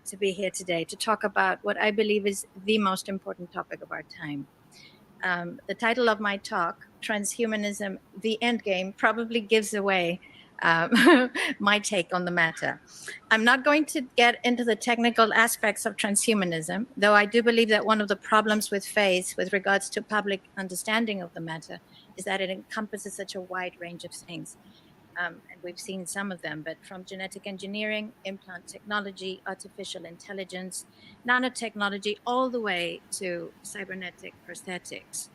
To be here today to talk about what I believe is the most important topic of our time. The title of my talk, Transhumanism, the Endgame, probably gives away my take on the matter. I'm not going to get into the technical aspects of transhumanism, though I do believe that one of the problems with regards to public understanding of the matter is that it encompasses such a wide range of things. And we've seen some of them, but from genetic engineering, implant technology, artificial intelligence, nanotechnology, all the way to cybernetic prosthetics.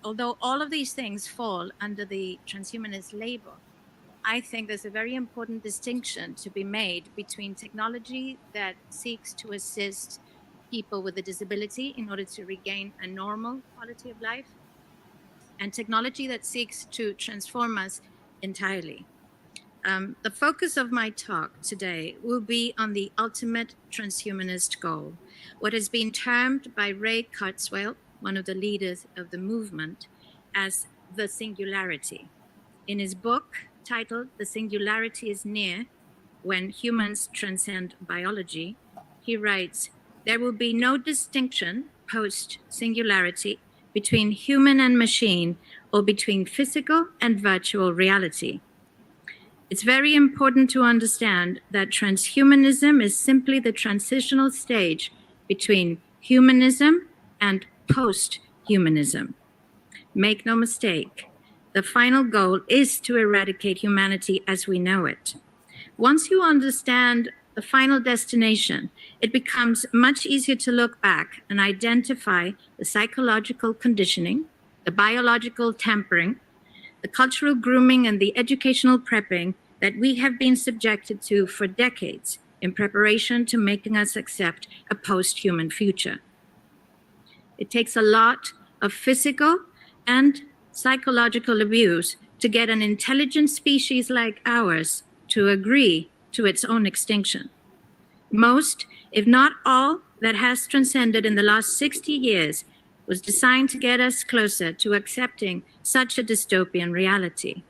Although all of these things fall under the transhumanist label, I think there's a very important distinction to be made between technology that seeks to assist people with a disability in order to regain a normal quality of life, and technology that seeks to transform us entirely. The focus of my talk today will be on the ultimate transhumanist goal, what has been termed by Ray Kurzweil, one of the leaders of the movement, as the singularity. In his book titled The Singularity is Near, When Humans Transcend Biology, he writes, "There will be no distinction post-singularity between human and machine, or between physical and virtual reality. It's very important to understand that transhumanism is simply the transitional stage between humanism and post-humanism. Make no mistake, the final goal is to eradicate humanity as we know it. Once you understand the final destination, it becomes much easier to look back and identify the psychological conditioning, the biological tempering, the cultural grooming, and the educational prepping that we have been subjected to for decades in preparation to making us accept a post-human future. It takes a lot of physical and psychological abuse to get an intelligent species like ours to agree to its own extinction. Most, if not all, that has transcended in the last 60 years was designed to get us closer to accepting such a dystopian reality.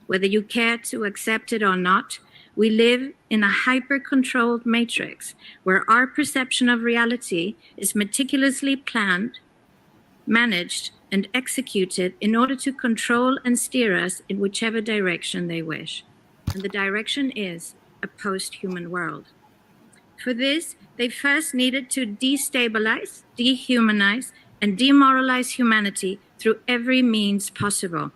Whether you care to accept it or not, we live in a hyper-controlled matrix where our perception of reality is meticulously planned, managed, and executed in order to control and steer us in whichever direction they wish. And the direction is a post-human world. For this, they first needed to destabilize, dehumanize, and demoralize humanity through every means possible.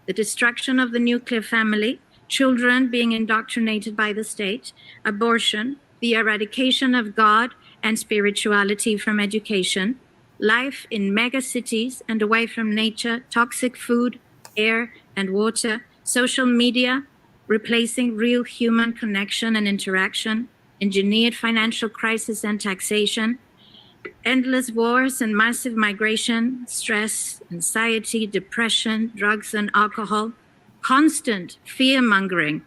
The destruction of the nuclear family, children being indoctrinated by the state, abortion, the eradication of God and spirituality from education, life in megacities and away from nature, toxic food, air, and water, social media, replacing real human connection and interaction, engineered financial crisis and taxation, endless wars and massive migration, stress, anxiety, depression, drugs and alcohol, constant fear-mongering,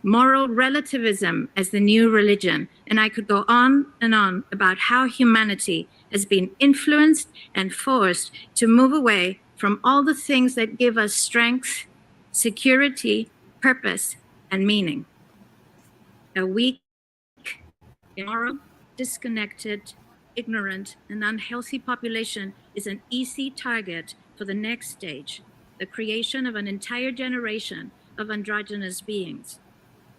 moral relativism as the new religion, and I could go on and on about how humanity has been influenced and forced to move away from all the things that give us strength, security, purpose, and meaning. A weak, immoral, disconnected, ignorant, and unhealthy population is an easy target for the next stage, the creation of an entire generation of androgynous beings.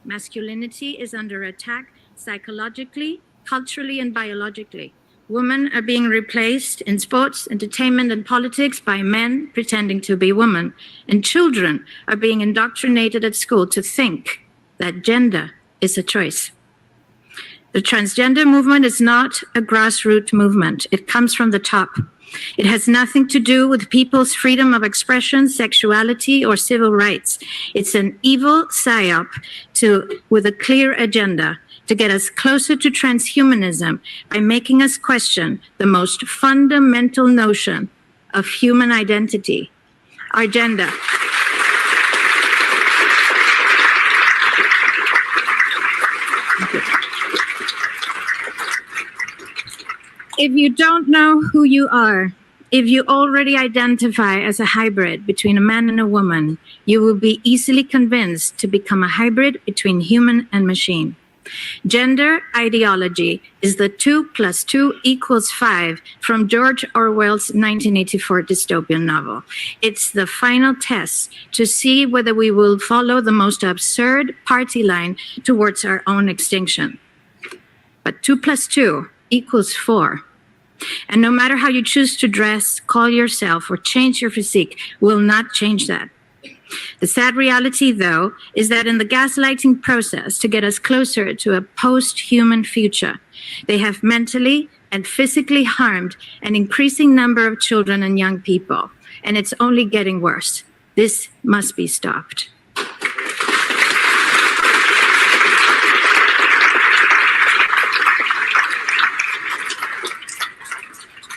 Masculinity is under attack psychologically, culturally, and biologically. Women are being replaced in sports, entertainment, and politics by men pretending to be women, and children are being indoctrinated at school to think that gender is a choice. The transgender movement is not a grassroots movement. It comes from the top. It has nothing to do with people's freedom of expression, sexuality, or civil rights. It's an evil psyop with a clear agenda to get us closer to transhumanism by making us question the most fundamental notion of human identity, our gender. If you don't know who you are, if you already identify as a hybrid between a man and a woman, you will be easily convinced to become a hybrid between human and machine. Gender ideology is the 2 + 2 = 5 from George Orwell's 1984 dystopian novel. It's the final test to see whether we will follow the most absurd party line towards our own extinction. But 2 + 2 = 4. And no matter how you choose to dress, call yourself, or change your physique, will not change that. The sad reality, though, is that in the gaslighting process to get us closer to a post-human future, they have mentally and physically harmed an increasing number of children and young people, and it's only getting worse. This must be stopped.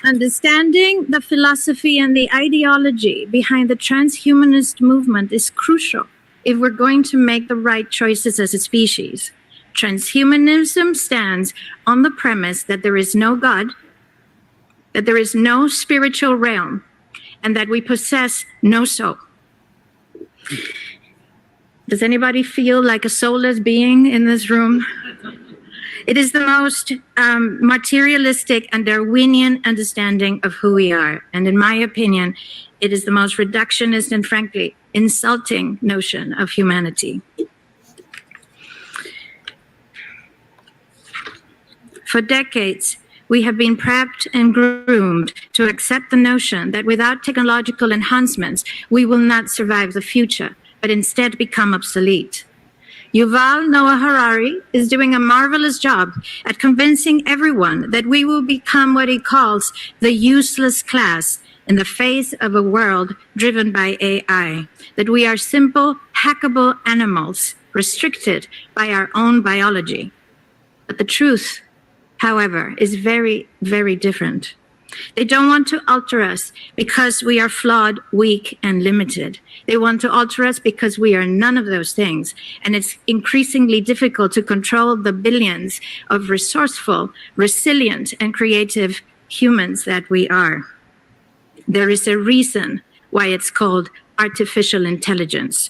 Understanding the philosophy and the ideology behind the transhumanist movement is crucial if we're going to make the right choices as a species. Transhumanism stands on the premise that there is no God, that there is no spiritual realm, and that we possess no soul. Does anybody feel like a soulless being in this room? It is the most materialistic and Darwinian understanding of who we are. And in my opinion, it is the most reductionist and frankly insulting notion of humanity. For decades, we have been prepped and groomed to accept the notion that without technological enhancements, we will not survive the future, but instead become obsolete. Yuval Noah Harari is doing a marvelous job at convincing everyone that we will become what he calls the useless class in the face of a world driven by AI, that we are simple, hackable animals restricted by our own biology. But the truth, however, is very, very different. They don't want to alter us because we are flawed, weak, and limited. They want to alter us because we are none of those things. And it's increasingly difficult to control the billions of resourceful, resilient, and creative humans that we are. There is a reason why it's called artificial intelligence.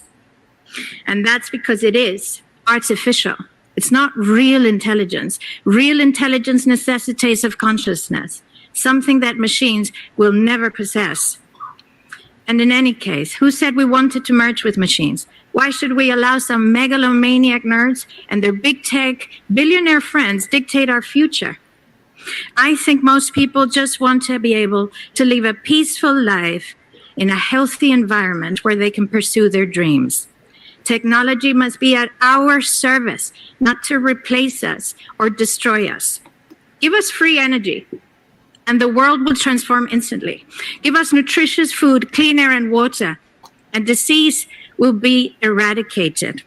And that's because it is artificial. It's not real intelligence. Real intelligence necessitates of consciousness, something that machines will never possess. And in any case, who said we wanted to merge with machines? Why should we allow some megalomaniac nerds and their big tech billionaire friends dictate our future? I think most people just want to be able to live a peaceful life in a healthy environment where they can pursue their dreams. Technology must be at our service, not to replace us or destroy us. Give us free energy, and the world will transform instantly. Give us nutritious food, clean air, and water, and disease will be eradicated.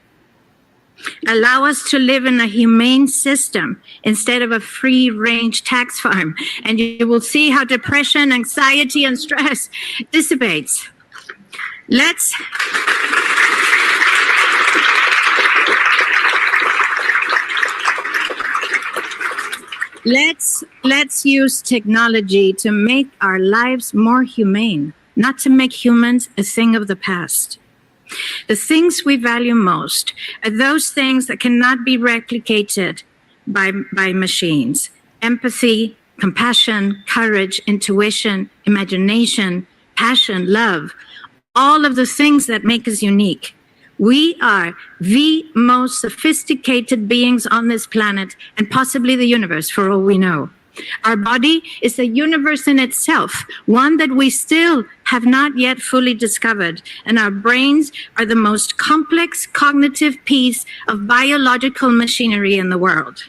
Allow us to live in a humane system instead of a free-range tax farm, and you will see how depression, anxiety, and stress dissipates. Let's use technology to make our lives more humane, not to make humans a thing of the past. The things we value most are those things that cannot be replicated by machines. Empathy, compassion, courage, intuition, imagination, passion, love, all of the things that make us unique. We are the most sophisticated beings on this planet and possibly the universe, for all we know. Our body is a universe in itself, one that we still have not yet fully discovered. And our brains are the most complex cognitive piece of biological machinery in the world.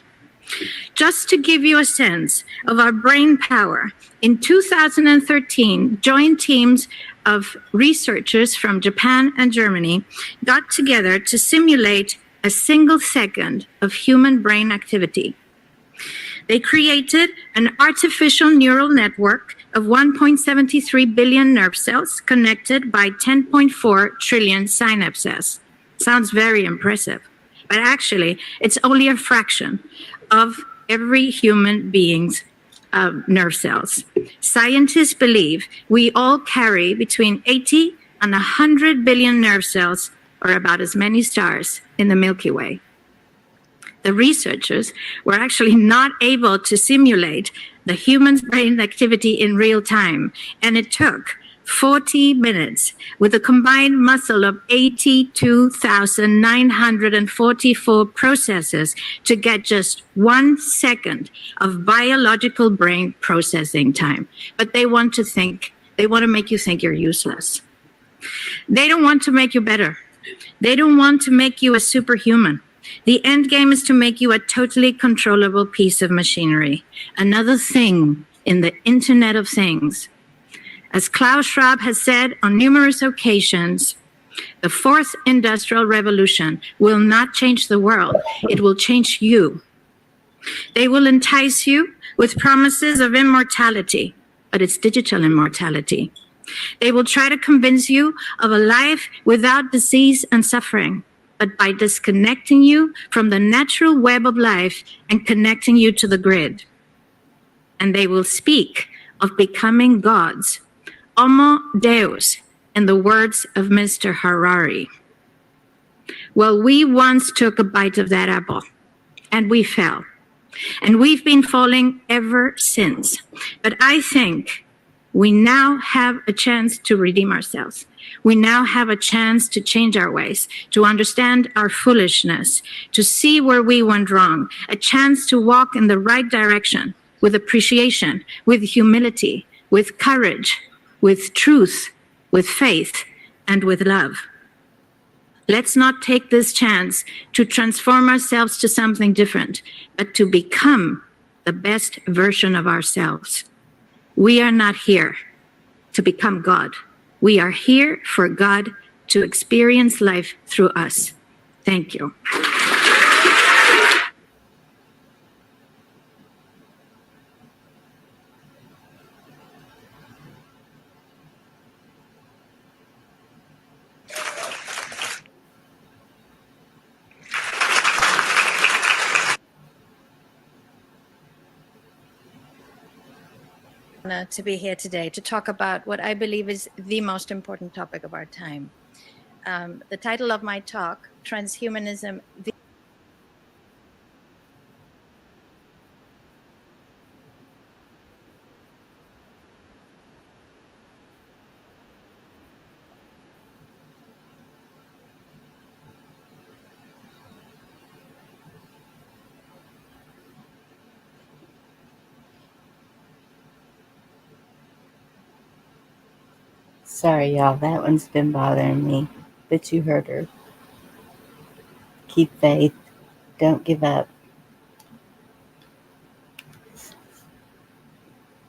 Just to give you a sense of our brain power, in 2013, joint teams of researchers from Japan and Germany got together to simulate a single second of human brain activity. They created an artificial neural network of 1.73 billion nerve cells connected by 10.4 trillion synapses. Sounds very impressive, but actually it's only a fraction of every human being's nerve cells. Scientists believe we all carry between 80 and 100 billion nerve cells, or about as many stars in the Milky Way. The researchers were actually not able to simulate the human's brain activity in real time, and it took 40 minutes with a combined muscle of 82,944 processes to get just 1 second of biological brain processing time. But they want to make you think you're useless. They don't want to make you better. They don't want to make you a superhuman. The end game is to make you a totally controllable piece of machinery, another thing in the Internet of Things. As Klaus Schwab has said on numerous occasions, the fourth industrial revolution will not change the world. It will change you. They will entice you with promises of immortality, but it's digital immortality. They will try to convince you of a life without disease and suffering, but by disconnecting you from the natural web of life and connecting you to the grid. And they will speak of becoming gods, Homo Deus, in the words of Mr. Harari. Well, we once took a bite of that apple, and we fell. And we've been falling ever since. But I think we now have a chance to redeem ourselves. We now have a chance to change our ways, to understand our foolishness, to see where we went wrong, a chance to walk in the right direction with appreciation, with humility, with courage, with truth, with faith, and with love. Let's not take this chance to transform ourselves to something different, but to become the best version of ourselves. We are not here to become God. We are here for God to experience life through us. Thank you. To be here today to talk about what I believe is the most important topic of our time. The title of my talk, Transhumanism. Sorry, y'all. That one's been bothering me. But you heard her. Keep faith. Don't give up.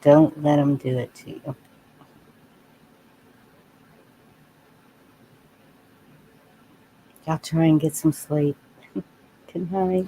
Don't let them do it to you. Y'all try and get some sleep. Good night.